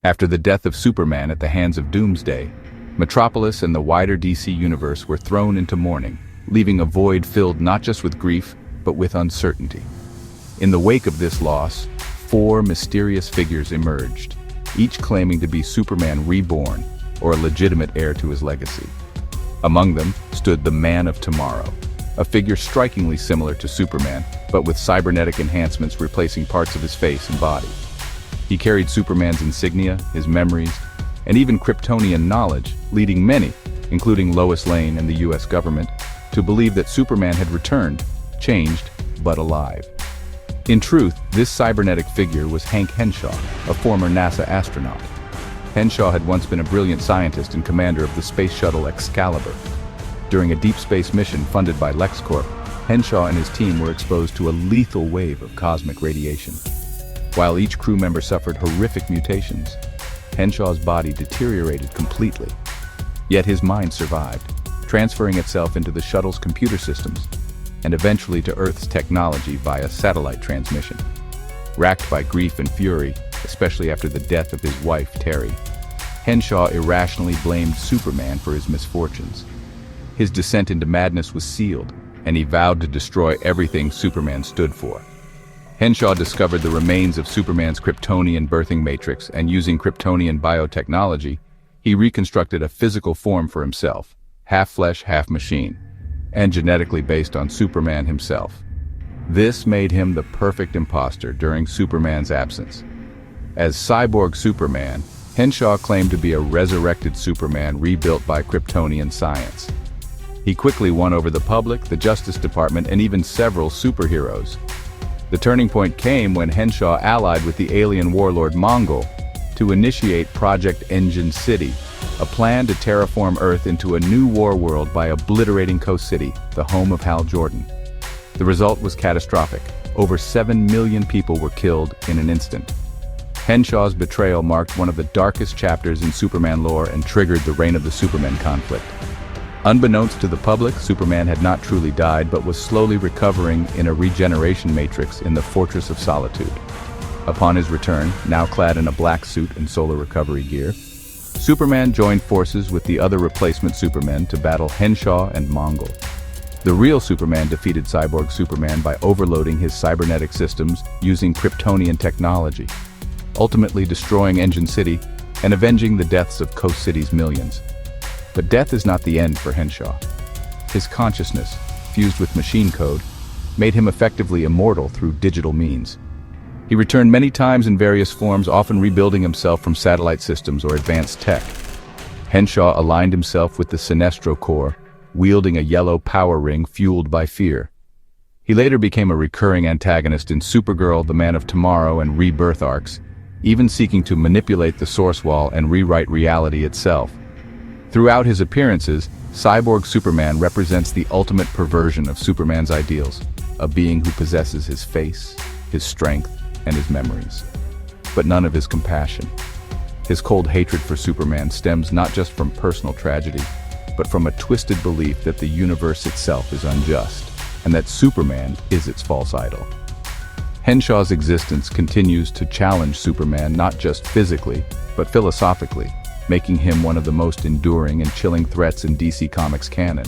After the death of Superman at the hands of Doomsday, Metropolis and the wider DC universe were thrown into mourning, leaving a void filled not just with grief, but with uncertainty. In the wake of this loss, four mysterious figures emerged, each claiming to be Superman reborn, or a legitimate heir to his legacy. Among them stood the Man of Tomorrow, a figure strikingly similar to Superman, but with cybernetic enhancements replacing parts of his face and body. He carried Superman's insignia, his memories, and even Kryptonian knowledge, leading many, including Lois Lane and the US government, to believe that Superman had returned, changed, but alive. In truth, this cybernetic figure was Hank Henshaw, a former NASA astronaut. Henshaw had once been a brilliant scientist and commander of the space shuttle Excalibur. During a deep space mission funded by LexCorp, Henshaw and his team were exposed to a lethal wave of cosmic radiation. While each crew member suffered horrific mutations, Henshaw's body deteriorated completely. Yet his mind survived, transferring itself into the shuttle's computer systems and eventually to Earth's technology via satellite transmission. Racked by grief and fury, especially after the death of his wife, Terry, Henshaw irrationally blamed Superman for his misfortunes. His descent into madness was sealed, and he vowed to destroy everything Superman stood for. Henshaw discovered the remains of Superman's Kryptonian birthing matrix, and using Kryptonian biotechnology, he reconstructed a physical form for himself, half flesh, half machine, and genetically based on Superman himself. This made him the perfect imposter during Superman's absence. As Cyborg Superman, Henshaw claimed to be a resurrected Superman rebuilt by Kryptonian science. He quickly won over the public, the Justice Department, and even several superheroes. The turning point came when Henshaw allied with the alien warlord Mongol to initiate Project Engine City, a plan to terraform Earth into a new war world by obliterating Coast City, the home of Hal Jordan. The result was catastrophic. Over 7 million people were killed in an instant. Henshaw's betrayal marked one of the darkest chapters in Superman lore and triggered the Reign of the Supermen conflict. Unbeknownst to the public, Superman had not truly died but was slowly recovering in a regeneration matrix in the Fortress of Solitude. Upon his return, now clad in a black suit and solar recovery gear, Superman joined forces with the other replacement Supermen to battle Henshaw and Mongol. The real Superman defeated Cyborg Superman by overloading his cybernetic systems using Kryptonian technology, ultimately destroying Engine City and avenging the deaths of Coast City's millions. But death is not the end for Henshaw. His consciousness, fused with machine code, made him effectively immortal through digital means. He returned many times in various forms, often rebuilding himself from satellite systems or advanced tech. Henshaw aligned himself with the Sinestro Corps, wielding a yellow power ring fueled by fear. He later became a recurring antagonist in Supergirl, The Man of Tomorrow, and Rebirth arcs, even seeking to manipulate the source wall and rewrite reality itself. Throughout his appearances, Cyborg Superman represents the ultimate perversion of Superman's ideals, a being who possesses his face, his strength, and his memories, but none of his compassion. His cold hatred for Superman stems not just from personal tragedy, but from a twisted belief that the universe itself is unjust, and that Superman is its false idol. Henshaw's existence continues to challenge Superman not just physically, but philosophically, making him one of the most enduring and chilling threats in DC Comics canon.